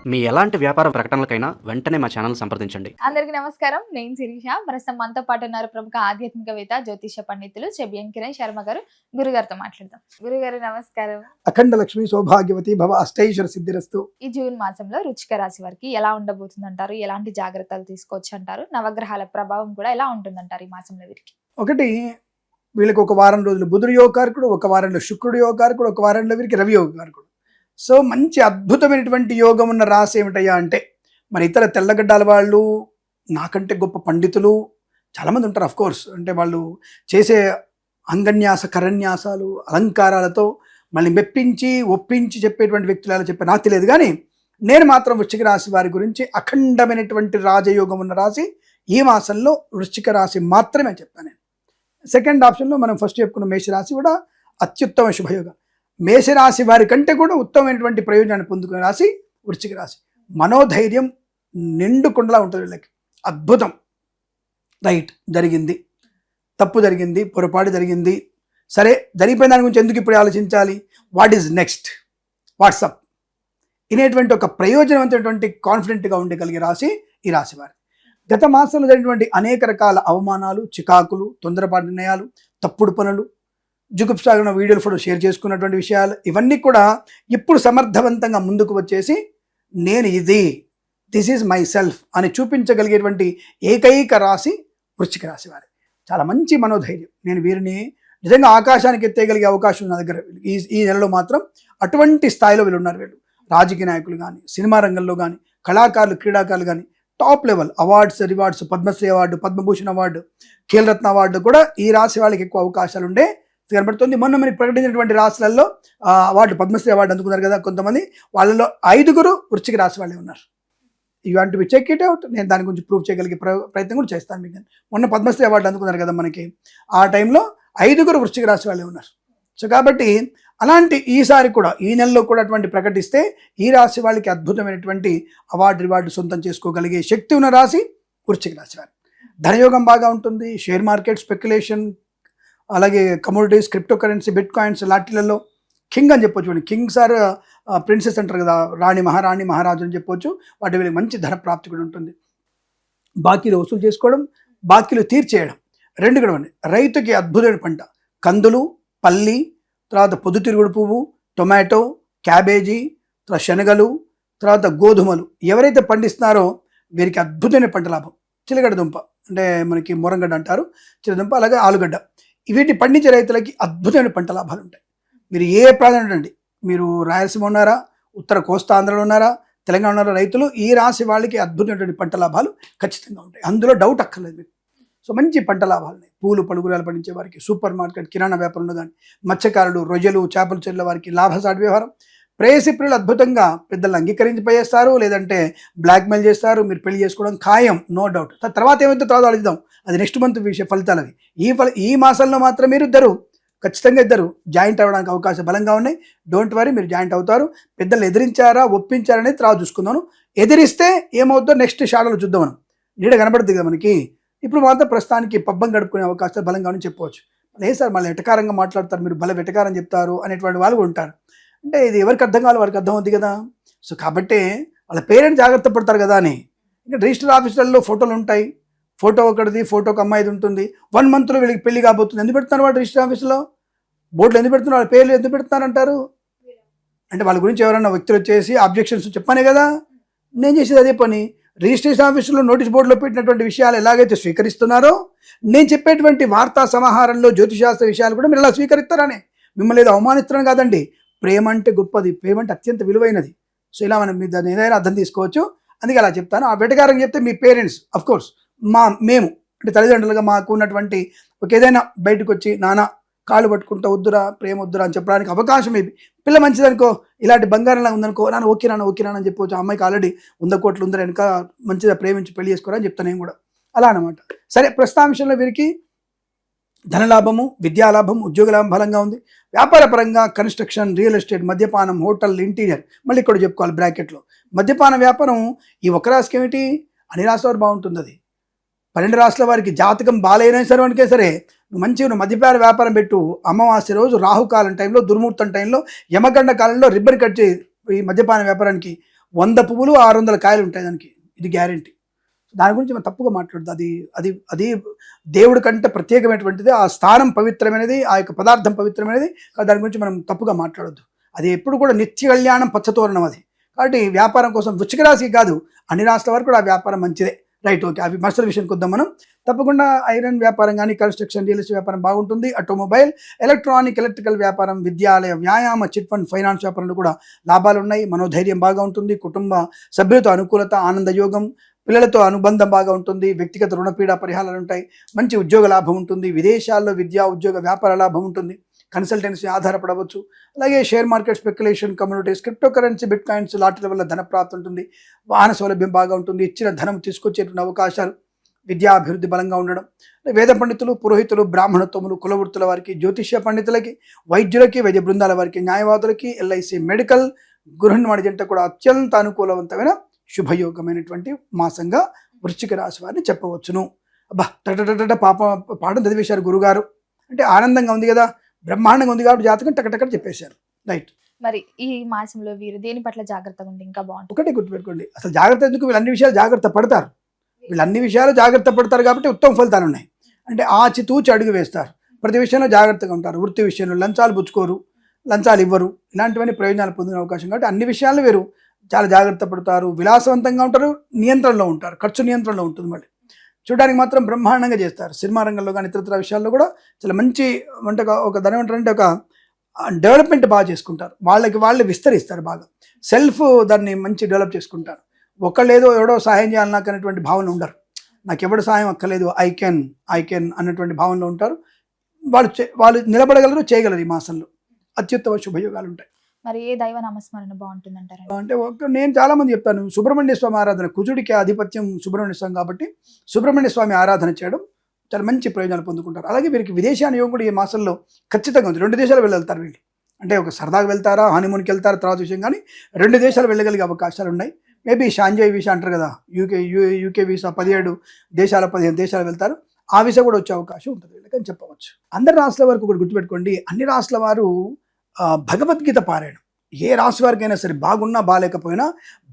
మీ ఎలాంటి వ్యాపార ప్రకటనలకైనా వెంటనే మా ఛానల్ సంప్రదించండి. అందరికీ నమస్కారం. నేను శిరీష. ప్రస్తుతం మనతో పాటు ఉన్నారు ప్రముఖ ఆధ్యాత్మికవేత్త, జ్యోతిష పండితులు చెబియన్ కిరణ్ శర్మ గారు. గురుగారితో మాట్లాడదాం. గురుగారు నమస్కారం. అఖండ లక్ష్మి సౌభాగ్యవతి భవ అష్టైశ్వర సిద్ధిరస్తు. ఈ జూన్ మాసంలో వృశ్చిక రాశి వారికి ఎలా ఉండబోతుంది అంటారు? ఎలాంటి జాగ్రత్తలు తీసుకోవచ్చు అంటారు? నవగ్రహాల ప్రభావం కూడా ఎలా ఉంటుందంటారు ఈ మాసంలో వీరికి? ఒకటి, వీళ్ళకి ఒక వారం రోజులు బుధుడు యోగకారకుడు, ఒక వారంలో శుక్రుడు యోగకారకుడు, ఒక వారంలో వీరికి రవి యోగకారకుడు. సో మంచి అద్భుతమైనటువంటి యోగం ఉన్న రాశి ఏమిటయ్యా అంటే, మరి ఇతర తెల్లగడ్డాల వాళ్ళు, నాకంటే గొప్ప పండితులు చాలామంది ఉంటారు. అఫ్ కోర్స్, అంటే వాళ్ళు చేసే అంగన్యాస కరన్యాసాలు అలంకారాలతో మళ్ళీ మెప్పించి ఒప్పించి చెప్పేటువంటి వ్యక్తులు ఎలా చెప్పే నాకు తెలియదు. కానీ నేను మాత్రం వృశ్చిక రాశి వారి గురించి అఖండమైనటువంటి రాజయోగం ఉన్న రాశి ఈ మాసంలో వృశ్చిక రాశి మాత్రమే చెప్తాను నేను. సెకండ్ ఆప్షన్లో మనం ఫస్ట్ చెప్పుకున్న మేషరాశి కూడా అత్యుత్తమ శుభయోగం. మేషరాశి వారి కంటే కూడా ఉత్తమమైనటువంటి ప్రయోజనాన్ని పొందుకునే రాశి వృశ్చిక రాశి. మనోధైర్యం నిండు కుండలా ఉంటుంది వీళ్ళకి. అద్భుతం. రైట్, జరిగింది, తప్పు జరిగింది, పొరపాటు జరిగింది, సరే జరిగిపోయిన దాని గురించి ఎందుకు ఇప్పుడు ఆలోచించాలి, వాట్ ఈజ్ నెక్స్ట్, వాట్సప్ ఇనేటువంటి ఒక ప్రయోజనవంతమైనటువంటి కాన్ఫిడెంట్గా ఉండగలిగే రాశి ఈ రాశి వారి. గత మాసంలో జరిగినటువంటి అనేక రకాల అవమానాలు, చికాకులు, తొందరపాటు నిర్ణయాలు, తప్పుడు పనులు, జుగుప్సాగిన వీడియోలు ఫోటో షేర్ చేసుకున్నటువంటి విషయాలు, ఇవన్నీ కూడా ఇప్పుడు సమర్థవంతంగా ముందుకు వచ్చేసి నేను దిస్ ఈజ్ మై సెల్ఫ్ అని చూపించగలిగేటువంటి ఏకైక రాశి వృశ్చిక రాశి వారి. చాలా మంచి మనోధైర్యం. నేను వీరిని నిజంగా ఆకాశానికి ఎత్తేయగలిగే అవకాశం నా దగ్గర. ఈ నెలలో మాత్రం అటువంటి స్థాయిలో వీళ్ళు ఉన్నారు. వీళ్ళు రాజకీయ నాయకులు కానీ, సినిమా రంగంలో కానీ, కళాకారులు, క్రీడాకారులు కానీ, top level awards, rewards, Padma Shri award, Padma Bhushan award, Khel Ratna award కూడా ఈ రాశి వాళ్ళకి ఎక్కువ అవకాశాలు ఉండే కనబడుతుంది. మొన్న మనకి ప్రకటించినటువంటి రాశులలో అవార్డు, పద్మశ్రీ అవార్డు అందుకున్నారు కదా కొంతమంది. వాళ్ళలో 5 వృశ్చిక రాశి వాళ్ళే ఉన్నారు. ఇలాంటివి చెక్ ఇట్ అవుట్. నేను దాని గురించి ప్రూవ్ చేయగలిగే ప్రయత్నం కూడా చేస్తాను మీకు. మొన్న పద్మశ్రీ అవార్డు అందుకున్నారు కదా మనకి, ఆ టైంలో 5 వృశ్చిక రాశి వాళ్ళే ఉన్నారు. సో కాబట్టి అలాంటి ఈసారి కూడా ఈ నెలలో కూడా అటువంటి ప్రకటిస్తే ఈ రాశి వాళ్ళకి అద్భుతమైనటువంటి అవార్డు, రివార్డు సొంతం చేసుకోగలిగే శక్తి ఉన్న రాశి వృశ్చిక రాశి వారు. ధనయోగం బాగా ఉంటుంది. షేర్ మార్కెట్, స్పెక్యులేషన్, అలాగే commodities, crypto currency, bitcoins లాంటిలలో కింగ్ అని చెప్పొచ్చు. కింగ్స్ ఆర్ ప్రిన్సెస్ అంటారు కదా, రాణి, మహారాణి, మహారాజు అని చెప్పొచ్చు. వాటి వీళ్ళకి మంచి ధన ప్రాప్తి కూడా ఉంటుంది. బాకీలు వసూలు చేసుకోవడం, బాకీలు తీర్చేయడం, 2 కూడా ఉన్నాయి. రైతుకి అద్భుతమైన పంట కందులు, పల్లి, తర్వాత పొద్దుతిరుగుడు పువ్వు, టొమాటో, క్యాబేజీ, తర్వాత శనగలు, తర్వాత గోధుమలు ఎవరైతే పండిస్తున్నారో వీరికి అద్భుతమైన పంట లాభం. చిలగడ్డ దుంప అంటే మనకి మొరంగడ్డ అంటారు, చిలదుంప, అలాగే ఆలుగడ్డ, వీటిని పండించే రైతులకి అద్భుతమైన పంట లాభాలు ఉంటాయి. మీరు ఏ ప్రాంతం అండి, మీరు రాయలసీమ ఉన్నారా, ఉత్తర కోస్తా ఆంధ్రలో ఉన్నారా, తెలంగాణ ఉన్నారా, రైతులు ఈ రాశి వాళ్ళకి అద్భుతమైనటువంటి పంట లాభాలు ఖచ్చితంగా ఉంటాయి. అందులో డౌట్ అక్కర్లేదు మీకు. సో మంచి పంట లాభాలు ఉన్నాయి. పూలు పలుగురాలు పండించే వారికి, సూపర్ మార్కెట్, కిరాణా వ్యాపారంలో కానీ, మత్స్యకారులు, రొయ్యలు, చేపల చెరువుల వారికి లాభసాటి వ్యవహారం. ప్రేయసి ప్రియులు అద్భుతంగా పెద్దలు అంగీకరించిపోయేస్తారు, లేదంటే బ్లాక్మెయిల్ చేస్తారు. మీరు పెళ్లి చేసుకోవడం ఖాయం, నో డౌట్. తర్వాత ఏమైతే తర్వాత ఆలోచిద్దాం, అది నెక్స్ట్ మంత్ ఫలితాలు అవి. ఈ మాసంలో మాత్రం మీరు ఖచ్చితంగా ఇద్దరు జాయింట్ అవ్వడానికి అవకాశం బలంగా ఉన్నాయి. డోంట్ వరీ, మీరు జాయింట్ అవుతారు. పెద్దలు ఎదిరించారా, ఒప్పించారనేది తర్వాత చూసుకుందాను. ఎదిరిస్తే ఏమవుతుందో నెక్స్ట్ షాడోలో చూద్దాం. మనం నీడ కనబడుతుంది కదా మనకి. ఇప్పుడు మాత్రం ప్రస్తుతానికి పబ్బం గడుపుకునే అవకాశాలు బలంగా అని చెప్పవచ్చు. లేదు సార్, మళ్ళీ వెటకారంగా మాట్లాడతారు, మీరు భలే వెటకారం చెప్తారు అనేటువంటి వాళ్ళు కూడా ఉంటారు. అంటే ఇది ఎవరికి అర్థం కావాలి, వారికి అర్థం అవుతుంది కదా. సో కాబట్టి వాళ్ళ పేరెంట్స్ జాగ్రత్త పడతారు కదా అని. ఇంకా రిజిస్టర్ ఆఫీసులలో ఫోటోలు ఉంటాయి. ఫోటో ఒకటిది, ఫోటోకి అమ్మాయిది ఉంటుంది. 1 మంత్లో వీళ్ళకి పెళ్లి కాబోతుంది. ఎందుకు పెడుతున్నారు వాడు రిజిస్టర్ ఆఫీసులో బోర్డులు ఎందుకు పెడుతున్నారు, వాళ్ళ పేర్లు ఎందుకు పెడుతున్నారంటారు? అంటే వాళ్ళ గురించి ఎవరైనా వ్యక్తులు వచ్చేసి అబ్జెక్షన్స్ చెప్పానే కదా. నేను చేసేది అదే పని. రిజిస్ట్రేషన్ ఆఫీసులో నోటీస్ బోర్డులో పెట్టినటువంటి విషయాలు ఎలాగైతే స్వీకరిస్తున్నారో, నేను చెప్పేటువంటి వార్తా సమాహారంలో జ్యోతిశాస్త్ర విషయాలు కూడా మీరు ఎలా స్వీకరిస్తారని. మిమ్మల్ని ఏదో అవమానిస్తున్నాను కాదండి. ప్రేమ అంటే గొప్పది, ప్రేమ అంటే అత్యంత విలువైనది. సో ఇలా మనం దాన్ని ఏదైనా అర్థం తీసుకోవచ్చు. అందుకే అలా చెప్తాను. ఆ వెటకారం చెప్తే మీ పేరెంట్స్, అఫ్ కోర్స్ మేము అంటే తల్లిదండ్రులుగా మాకు ఉన్నటువంటి ఒక ఏదైనా బయటకు వచ్చి నాన్న కాళ్ళు పట్టుకుంటా వద్దురా, ప్రేమ వద్దురా అని చెప్పడానికి అవకాశం ఏమి. పిల్ల మంచిదనుకో, ఇలాంటి బంగారంలా ఉందనుకో, నాన్న ఓకే అని చెప్పవచ్చు. ఆ అమ్మాయికి ఆల్రెడీ 100 కోట్లు ఉందని వెనుక మంచిగా ప్రేమించి పెళ్లి చేసుకోరా అని చెప్తాను నేను కూడా. అలా అనమాట. సరే, ప్రస్తుతాంశంలో వీరికి ధనలాభము, విద్యాలాభం, ఉద్యోగ లాభం బలంగా ఉంది. వ్యాపార పరంగా కన్స్ట్రక్షన్, రియల్ ఎస్టేట్, మద్యపానం, హోటల్, ఇంటీరియర్, మళ్ళీ ఇక్కడ చెప్పుకోవాలి బ్రాకెట్లో మద్యపాన వ్యాపారం. ఈ ఒక రాశికి ఏమిటి, అన్ని రాశుల వారు బాగుంటుంది. అది 12 రాశుల వారికి జాతకం బాగాలేనా సరే వానికే సరే మంచిగా మద్యపాన వ్యాపారం పెట్టు. అమావాస్య రోజు రాహుకాలం టైంలో, దుర్ముహూర్తం టైంలో, యమగండ కాలంలో రిబ్బన్ కట్ చేయి ఈ మద్యపాన వ్యాపారానికి. 100 పువ్వులు 600 కాయలు ఉంటాయి దానికి, ఇది గ్యారెంటీ. దాని గురించి మనం తప్పుగా మాట్లాడదు. అది అది అది దేవుడి కంటే ప్రత్యేకమైనటువంటిది, ఆ స్థానం పవిత్రమైనది, ఆ యొక్క పదార్థం పవిత్రమైనది. దాని గురించి మనం తప్పుగా మాట్లాడొద్దు. అది ఎప్పుడు కూడా నిత్య కళ్యాణం పచ్చతోరణం అది. కాబట్టి వ్యాపారం కోసం వృశ్చిక రాశికి కాదు, అన్ని రాష్ట్రాల వరకు కూడా ఆ వ్యాపారం మంచిదే. Right, okay. అవి మనుషుల విషయానికి వద్దాం మనం. తప్పకుండా ఐరన్ వ్యాపారం కానీ, కన్స్ట్రక్షన్, రియల్ ఎస్టేట్ వ్యాపారం బాగుంటుంది. ఆటోమొబైల్, ఎలక్ట్రానిక్, ఎలక్ట్రికల్ వ్యాపారం, విద్యాలయ, వ్యాయామ, చిట్ ఫండ్, ఫైనాన్స్ వ్యాపారంలో కూడా లాభాలు ఉన్నాయి. మనోధైర్యం బాగా ఉంటుంది. కుటుంబ సభ్యులతో అనుకూలత, ఆనందయోగం, పిల్లలతో అనుబంధం బాగా ఉంటుంది. వ్యక్తిగత రుణపీడ పరిహారాలు ఉంటాయి. మంచి ఉద్యోగ లాభం ఉంటుంది. విదేశాల్లో విద్యా, ఉద్యోగ, వ్యాపార లాభం ఉంటుంది. కన్సల్టెన్సీ ఆధారపడవచ్చు. అలాగే share market, speculation, communities, crypto currency, bitcoins, లాటరీల వల్ల ధన ప్రాప్తి ఉంటుంది. వాహన సౌలభ్యం బాగా ఉంటుంది. ఇచ్చిన ధనం తీసుకొచ్చేటువంటి అవకాశాలు, విద్యా అభివృద్ధి బలంగా ఉండడం. వేద పండితులు, పురోహితులు, బ్రాహ్మణత్వములు, కులవృత్తుల వారికి, జ్యోతిష్య పండితులకి, వైద్యులకి, వైద్య బృందాల వారికి, న్యాయవాదులకి, ఎల్ఐసి, మెడికల్, గృహ నిర్మాణ జంట కూడా అత్యంత అనుకూలవంతమైన శుభయోగమైనటువంటి మాసంగా వృశ్చిక రాశి వారిని చెప్పవచ్చును. అబ్బా టట పాప పాఠం చదివేశారు గురుగారు అంటే ఆనందంగా ఉంది కదా, బ్రహ్మాండంగా ఉంది కాబట్టి జాతకం టకటక చెప్పేశారు. రైట్. మరి ఈ మాసంలో వీరు దేని పట్ల జాగ్రత్తగా ఉంటే ఇంకా బాగుంటుంది? ఒకటే గుర్తుపెట్టుకోండి, అసలు జాగ్రత్త ఎందుకు, వీళ్ళు అన్ని విషయాలు జాగ్రత్త పడతారు. వీళ్ళు అన్ని విషయాలు జాగ్రత్త పడతారు కాబట్టి ఉత్తమ ఫలితాలు ఉన్నాయి. అంటే ఆచితూచి అడుగు వేస్తారు. ప్రతి విషయంలో జాగ్రత్తగా ఉంటారు. వృత్తి విషయంలో లంచాలు పుచ్చుకోరు, లంచాలు ఇవ్వరు. ఇలాంటివన్నీ ప్రయోజనాలు పొందిన అవకాశం కాబట్టి అన్ని విషయాల్లో వీరు చాలా జాగ్రత్త పడతారు. విలాసవంతంగా ఉంటారు, నియంత్రణలో ఉంటారు, ఖర్చు నియంత్రణలో ఉంటుంది. మళ్ళీ చూడడానికి మాత్రం బ్రహ్మాండంగా చేస్తారు. సినిమా రంగంలో కానీ ఇతర విషయాల్లో కూడా చాలా మంచి ఒక దాని ఏమంటారంటే ఒక డెవలప్మెంట్ బాగా చేసుకుంటారు. వాళ్ళకి వాళ్ళు విస్తరిస్తారు బాగా. సెల్ఫ్ దాన్ని మంచి డెవలప్ చేసుకుంటారు. ఒకళ్ళేదో ఎవడో సహాయం చేయాలి నాకు అనేటువంటి భావన ఉండరు. నాకు ఎవడు సహాయం అక్కర్లేదు, ఐ కెన్ అన్నటువంటి భావనలో ఉంటారు. వాళ్ళు నిలబడగలరు, చేయగలరు. ఈ మాసంలో అత్యుత్తమ శుభయోగాలు ఉంటాయి. మరి ఏ దైవ నామస్మరణ బాగుంటుంది అంటారు? అంటే నేను చాలా మంది చెప్తాను, సుబ్రహ్మణ్య స్వామి ఆరాధన, కుజుడికి ఆధిపత్యం సుబ్రహ్మణ్య స్వామి కాబట్టి సుబ్రహ్మణ్య స్వామి ఆరాధన చేయడం చాలా మంచి ప్రయోజనాలు పొందుకుంటారు. అలాగే వీరికి విదేశాన యోగం కూడా ఈ మాసంలో ఖచ్చితంగా ఉంది. 2 దేశాలు వెళ్తారు వీళ్ళు. అంటే ఒక సరదాగా వెళ్తారా, హనీమూన్కి వెళ్తారా తర్వాత విషయం, కానీ 2 దేశాలు వెళ్ళగలిగే అవకాశాలు ఉన్నాయి. మేబీ షాంజాయ్ వీసా అంటారు కదా, యూకే వీసా 17 దేశాలు 15 దేశాలు వెళ్తారు. ఆ వీసా కూడా వచ్చే అవకాశం ఉంటుంది వీళ్ళకని చెప్పవచ్చు. అందరి రాష్ట్రాల వరకు ఒకటి గుర్తుపెట్టుకోండి, అన్ని రాష్ట్రాల వారు భగవద్గీత పారాయణం, ఏ రాశి వారికైనా సరే బాగున్నా బాగాలేకపోయినా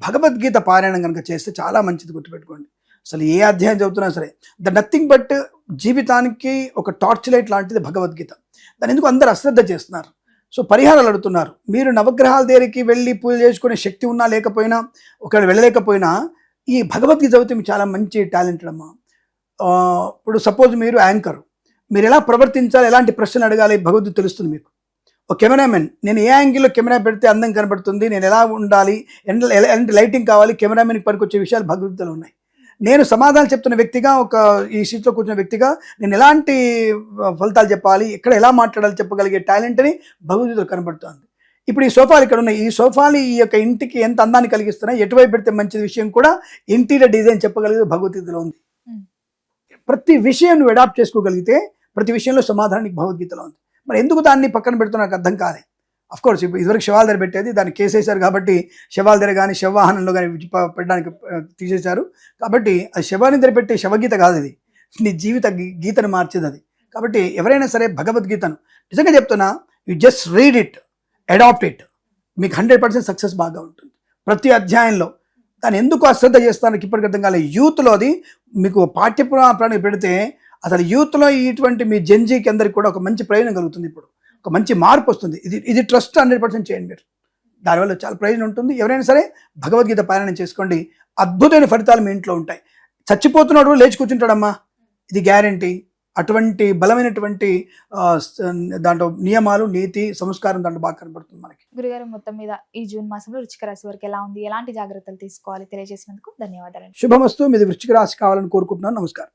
భగవద్గీత పారాయణం కనుక చేస్తే చాలా మంచిది. గుర్తుపెట్టుకోండి, అసలు ఏ అధ్యాయం చదువుతున్నా సరే నథింగ్ బట్ జీవితానికి ఒక టార్చ్ లైట్ లాంటిది భగవద్గీత. దాని ఎందుకు అందరూ అశ్రద్ధ చేస్తున్నారు. సో పరిహారాలు అడుగుతున్నారు. మీరు నవగ్రహాల దగ్గరికి వెళ్ళి పూజ చేసుకునే శక్తి ఉన్నా లేకపోయినా, ఒకవేళ వెళ్ళలేకపోయినా ఈ భగవద్గీత చదివితే మీకు చాలా మంచి టాలెంటెడ్ అమ్మా. ఇప్పుడు సపోజ్ మీరు యాంకర్, మీరు ఎలా ప్రవర్తించాలి, ఎలాంటి ప్రశ్నలు అడగాలి భగవద్గీత తెలుస్తుంది మీకు. ఒక కెమెరామెన్, నేను ఏ యాంగిల్లో కెమెరా పెడితే అందం కనబడుతుంది, నేను ఎలా ఉండాలి, ఎలాంటి లైటింగ్ కావాలి, కెమెరామెన్కి పనికొచ్చే విషయాలు భగవద్గీతలో ఉన్నాయి. నేను సమాధానం చెప్తున్న వ్యక్తిగా, ఈ సీట్లో కూర్చున్న వ్యక్తిగా నేను ఎలాంటి ఫలితాలు చెప్పాలి, ఎక్కడ ఎలా మాట్లాడాలి చెప్పగలిగే టాలెంట్ని భగవద్గీతలో కనబడుతుంది. ఇప్పుడు ఈ సోఫాలు ఇక్కడ ఉన్నాయి, ఈ సోఫాలు ఈ యొక్క ఇంటికి ఎంత అందాన్ని కలిగిస్తున్నాయి, ఎటువైపు పెడితే మంచి విషయం కూడా ఇంటీరియర్ డిజైన్ చెప్పగలిగేది భగవద్గీతలో ఉంది. ప్రతి విషయం నువ్వు అడాప్ట్ చేసుకోగలిగితే ప్రతి విషయంలో సమాధానం భగవద్గీతలో ఉంది. మరి ఎందుకు దాన్ని పక్కన పెడుతున్నా నాకు అర్థం కాలే. అఫ్కోర్స్ ఇప్పుడు ఇదివరకు శవాల దగ్గర పెట్టేది, దాన్ని కేసేశారు కాబట్టి శవాల దగ్గర కానీ శవవాహనంలో కానీ పెట్టడానికి తీసేశారు. కాబట్టి అది శవాన్ని దగ్గర పెట్టే శవగీత కాదు, అది నీ జీవిత గీతను మార్చేది అది. కాబట్టి ఎవరైనా సరే భగవద్గీతను నిజంగా చెప్తున్నా, you just read it, adapt it, మీకు 100% సక్సెస్ బాగా ఉంటుంది. ప్రతి అధ్యాయంలో దాన్ని ఎందుకు అశ్రద్ధ చేస్తానికి ఇప్పటికి అర్థం కాలేదు. యూత్లో అది మీకు పాఠ్యపురాణాన్ని పెడితే అసలు యూత్లో ఇటువంటి మీ జెన్జీకి అందరికి కూడా ఒక మంచి ప్రయోజనం కలుగుతుంది. ఇప్పుడు ఒక మంచి మార్పు వస్తుంది. ఇది ట్రస్ట్ 100% చేయండి మీరు, దానివల్ల చాలా ప్రయోజనం ఉంటుంది. ఎవరైనా సరే భగవద్గీత పారాయణం చేసుకోండి, అద్భుతమైన ఫలితాలు మీ ఇంట్లో ఉంటాయి. చచ్చిపోతున్నాడు లేచి కూర్చుంటాడమ్మా, ఇది గ్యారంటీ. అటువంటి బలమైనటువంటి దాంట్లో నియమాలు, నీతి, సంస్కారం దాంట్లో బాగా కనబడుతుంది మనకి. గురుగారు, మొత్తం మీద ఈ జూన్ మాసంలో వృశ్చిక రాశి వారికి ఎలా ఉంది, ఎలాంటి జాగ్రత్తలు తీసుకోవాలి తెలియజేసినందుకు ధన్యవాదాలు. శుభమస్తు. మీది వృశ్చిక రాశి కావాలని కోరుకుంటున్నాను. నమస్కారం.